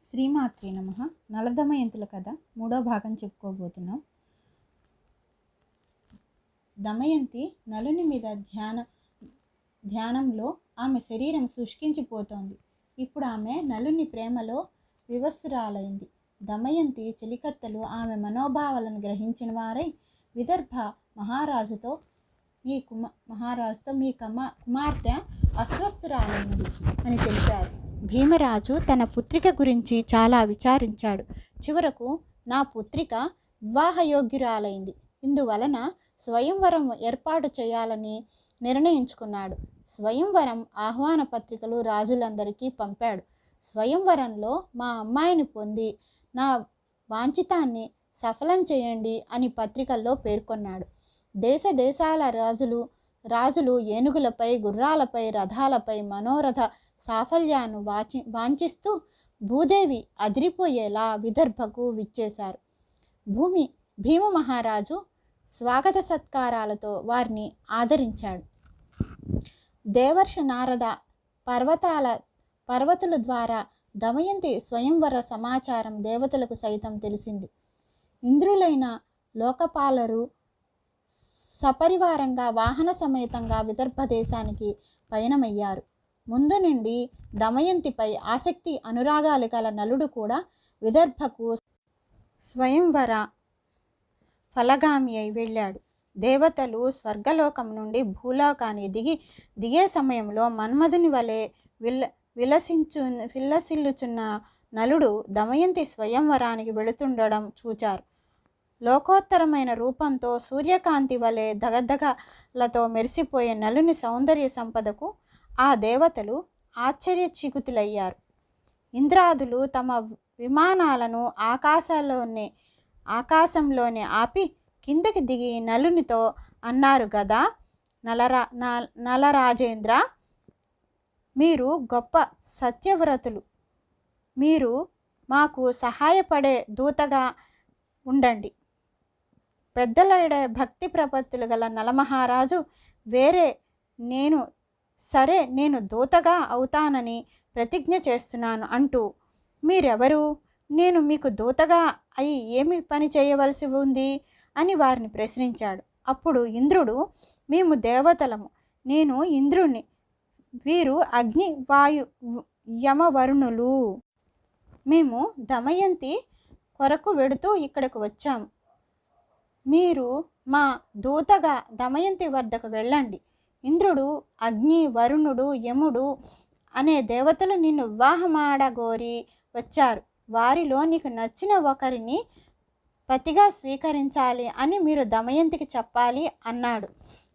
శ్రీమాత్రే నమః. నలదమయంతుల కథ మూడో భాగం చెప్పుకోబోతున్నాం. దమయంతి నలుని మీద ధ్యానంలో ఆమె శరీరం శుష్కించిపోతోంది. ఇప్పుడు ఆమె నలుని ప్రేమలో వివస్సురాలైంది. దమయంతి చెలికత్తెలు ఆమె మనోభావాలను గ్రహించిన వారై విదర్భ మహారాజుతో మీ కుమార్తె అస్వస్థురాలైనది అని తెలిపారు. భీమరాజు తన పుత్రిక గురించి చాలా విచారించాడు. చివరకు నా పుత్రిక వివాహయోగ్యురాలైంది, ఇందువలన స్వయంవరం ఏర్పాటు చేయాలని నిర్ణయించుకున్నాడు. స్వయంవరం ఆహ్వాన పత్రికలు రాజులందరికీ పంపాడు. స్వయంవరంలో మా అమ్మాయిని పొంది నా వాంఛితాన్ని సఫలం చేయండి అని పత్రికల్లో పేర్కొన్నాడు. దేశ దేశాల రాజులు ఏనుగులపై, గుర్రాలపై, రథాలపై మనోరథ సాఫల్యాన్ని వాంఛిస్తూ భూదేవి అదిరిపోయేలా విదర్భకు విచ్చేశారు. భీమ మహారాజు స్వాగత సత్కారాలతో వారిని ఆదరించాడు. దేవర్షి నారద పర్వతుల ద్వారా దమయంతి స్వయంవర సమాచారం దేవతలకు సైతం తెలిసింది. ఇంద్రులైన లోకపాలరు సపరివారంగా వాహన సమేతంగా విదర్భ దేశానికి పయనమయ్యారు. ముందు నుండి దమయంతిపై ఆసక్తి అనురాగాలు గల నలుడు కూడా విదర్భకు స్వయంవర ఫలగామి అయి వెళ్ళాడు. దేవతలు స్వర్గలోకం నుండి భూలోకాన్ని దిగే సమయంలో మన్మధుని వలె విలసిల్లుచున్న నలుడు దమయంతి స్వయంవరానికి వెళుతుండడం చూచారు. లోకోత్తరమైన రూపంతో సూర్యకాంతి వలె దగదగలతో మెరిసిపోయే నలుని సౌందర్య సంపదకు ఆ దేవతలు ఆశ్చర్యచకితులయ్యారు. ఇంద్రాదులు తమ విమానాలను ఆకాశంలోనే ఆపి కిందకి దిగి నలునితో అన్నారు గదా, నలరాజేంద్ర, మీరు గొప్ప సత్యవ్రతులు, మీరు మాకు సహాయపడే దూతగా ఉండండి. పెద్దలడే భక్తి ప్రపత్తులు గల నలమహారాజు నేను దూతగా అవుతానని ప్రతిజ్ఞ చేస్తున్నాను అంటూ, మీరెవరు? నేను మీకు దూతగా అయి ఏమి పని చేయవలసి ఉంది అని వారిని ప్రశ్నించాడు. అప్పుడు ఇంద్రుడు, మేము దేవతలము, నేను ఇంద్రుణ్ణి, వీరు అగ్ని, వాయు, యమవరుణులు. మేము దమయంతి కొరకు వెడుతూ ఇక్కడకు వచ్చాము. మీరు మా దూతగా దమయంతి వద్దకు వెళ్ళండి. ఇంద్రుడు, అగ్ని, వరుణుడు, యముడు అనే దేవతలు నిన్ను వివాహమాడగోరి వచ్చారు. వారిలో నీకు నచ్చిన ఒకరిని పతిగా స్వీకరించాలి అని మీరు దమయంతికి చెప్పాలి అన్నాడు.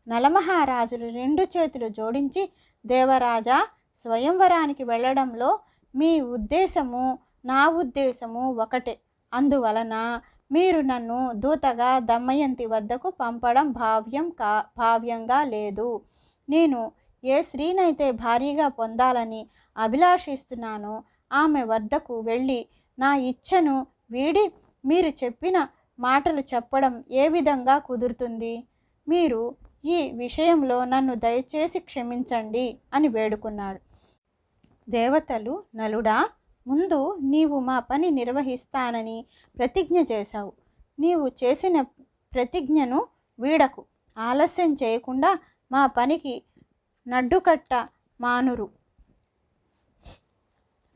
నలమహారాజులు రెండు చేతులు జోడించి, దేవరాజా, స్వయంవరానికి వెళ్ళడంలో మీ ఉద్దేశము నా ఉద్దేశము ఒకటే. అందువలన మీరు నన్ను దూతగా దమయంతి వద్దకు పంపడం భావ్యంగా లేదు. నేను ఏ స్త్రీనైతే భార్యగా పొందాలని అభిలాషిస్తున్నానో ఆమె వద్దకు వెళ్ళి నా ఇచ్ఛను వీడి మీరు చెప్పిన మాటలు చెప్పడం ఏ విధంగా కుదురుతుంది? మీరు ఈ విషయంలో నన్ను దయచేసి క్షమించండి అని వేడుకున్నాడు. దేవతలు, నలుడా, ముందు నీవు మా పని నిర్వహిస్తానని ప్రతిజ్ఞ చేశావు. నీవు చేసిన ప్రతిజ్ఞను వీడకు. ఆలస్యం చేయకుండా మా పనికి నడ్డుకట్ట మానురు.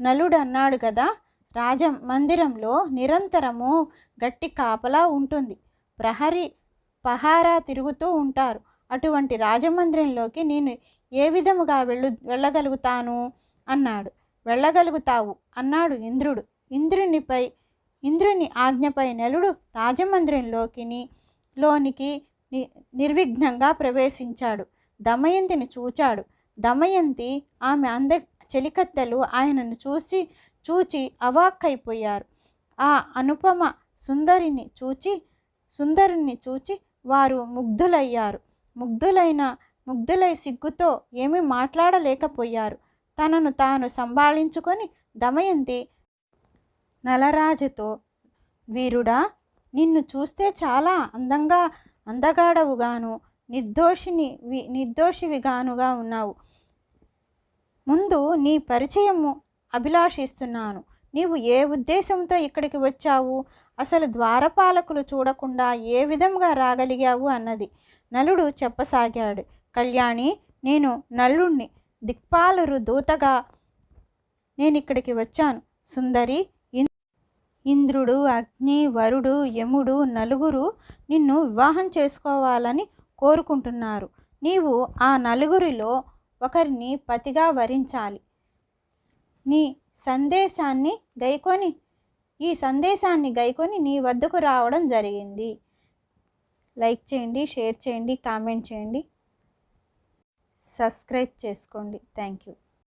నలుడు అన్నాడు కదా, రాజమందిరంలో నిరంతరము గట్టి కాపలా ఉంటుంది. పహారా తిరుగుతూ ఉంటారు. అటువంటి రాజమందిరంలోకి నేను ఏ విధముగా వెళ్ళగలుగుతాను అన్నాడు. వెళ్ళగలుగుతావు అన్నాడు ఇంద్రుడు. ఇంద్రుని ఆజ్ఞపై నలుడు రాజమందిరంలోనికి నిర్విఘ్నంగా ప్రవేశించాడు. దమయంతిని చూచాడు. దమయంతి, ఆమె చెలికత్తెలు ఆయనను చూచి అవాక్కైపోయారు. ఆ అనుపమ సుందరిని చూచి వారు ముగ్ధులయ్యారు. ముగ్ధులై సిగ్గుతో ఏమీ మాట్లాడలేకపోయారు. తనను తాను సంభాళించుకొని దమయంతి నలరాజుతో, వీరుడా, నిన్ను చూస్తే చాలా అందగాడవుగాను నిర్దోషివిగానుగా ఉన్నావు. ముందు నీ పరిచయము అభిలాషిస్తున్నాను. నీవు ఏ ఉద్దేశంతో ఇక్కడికి వచ్చావు? అసలు ద్వారపాలకులు చూడకుండా ఏ విధంగా రాగలిగావు అన్నది. నలుడు చెప్పసాగాడు. కళ్యాణి, నేను నలుణ్ణి, దిక్పాలరు దూతగా నేనిక్కడికి వచ్చాను. సుందరి, ఇంద్రుడు, అగ్ని, వరుడు, యముడు నలుగురు నిన్ను వివాహం చేసుకోవాలని కోరుకుంటున్నారు. నీవు ఆ నలుగురిలో ఒకరిని పతిగా వరించాలి. నీ సందేశాన్ని గైకొని ఈ సందేశాన్ని గైకొని నీ వద్దకు రావడం జరిగింది. లైక్ చేయండి, షేర్ చేయండి, కామెంట్ చేయండి, సబ్స్క్రైబ్ చేసుకోండి. Thank you.